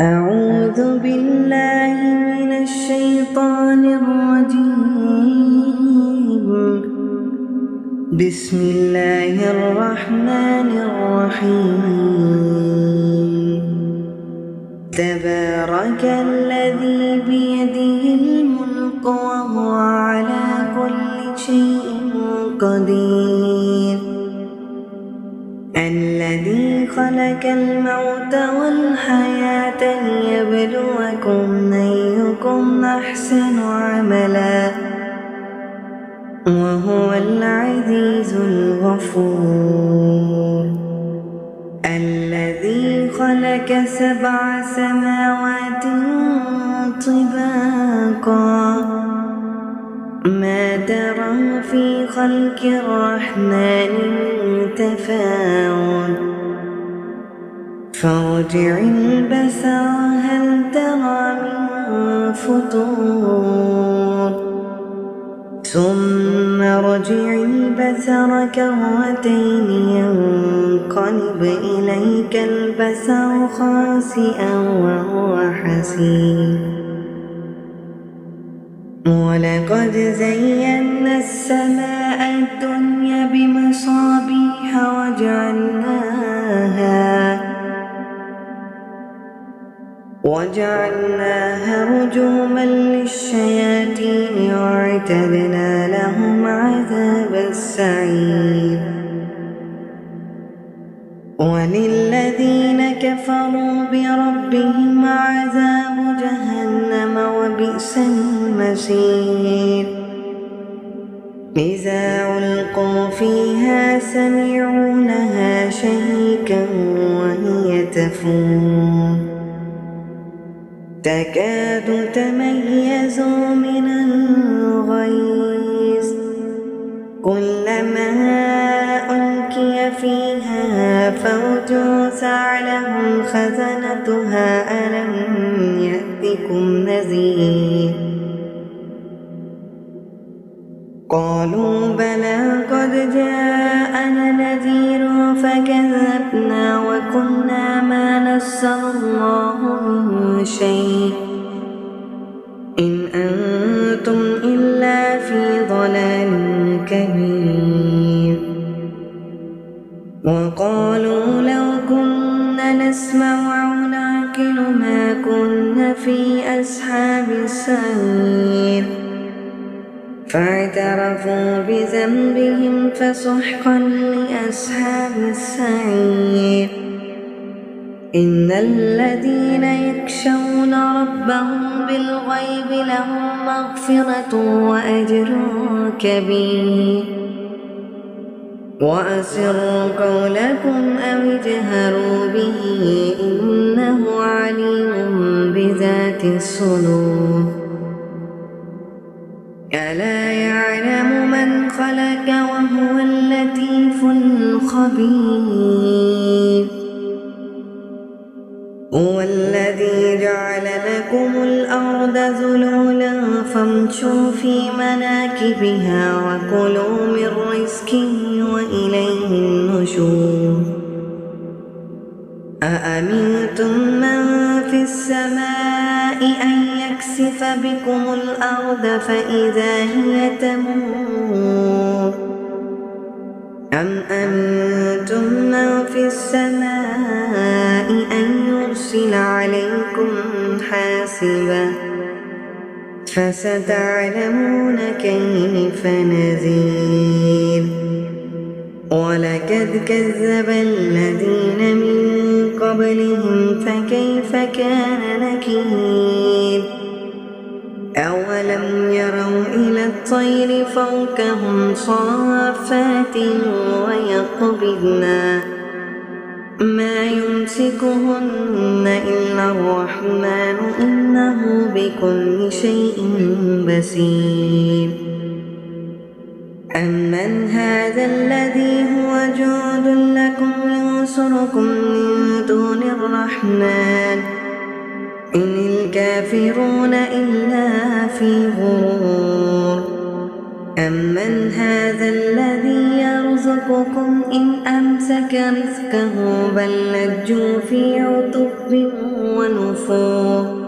أعوذ بالله من الشيطان الرجيم. بسم الله الرحمن الرحيم. تبارك الذي بيده الملك وهو على كل شيء قدير. الذي خلق الموت والحياة ليبلوكم أيكم أحسن عملا وهو العزيز الغفور. الذي خلق 7 سماوات طباقا ما ترى في خلق الرحمن من تفاوت فارجع البصر هل ترى من فطور ثم ارجع البصر كرتين ينقلب إليك البصر خاسئا وهو حسير. ولقد زينا السماء الدنيا بمصابيح وجعلناها رجوما للشياطين واعتدنا لهم عذاب السعير. وللذين كفروا بربهم عذاب جهنم وبئس المصير. إذا ألقوا فيها سمعوا لها شهيقا وهي تفور تكاد تميز من الغيظ كلما ألقي فيها فوج سألهم خزنتها ألم يأتكم نذير قالوا بلى قد جاءنا نذير فكذبنا وقلنا ما نزل الله من شيء إن أنتم إلا في ضلال كبير. وقالوا لو كنا نسمع أو نعقل ما كنا في أصحاب السعير فاعترفوا بذنبهم فسحقا لأصحاب السعير. إن الذين يخشون ربهم بالغيب لهم مغفرة وأجر كبير. وأسروا قولكم أو اجهروا به إنه عليم بذات الصدور. ألا يعلم من خلق وهو اللطيف الخبير. هو الذي جعل لكم الأرض ذلولا فامشوا في مناكبها وكلوا من رزقه وإليه النشور. أأمنتم من في السماء أن يكسف بكم الأرض فإذا هي تمور أم أنتم من في السماء أن يرسل عليكم حاسبا فستعلمون كيف نذير. ولقد كذب الذين من قبلهم فكيف كان نكير. أولم يروا إلى الطير فوقهم صافات ويقبضن ما يمسكهن إلا الرحمن إنه بكل شيء بصير. أمن هذا الذي هو جند لكم ينصركم من دون الرحمن إن الكافرون إلا في غرور. أمن هذا الذي يرزق ربكم إن أمسك رزقه بل لجوا في عتب ونفور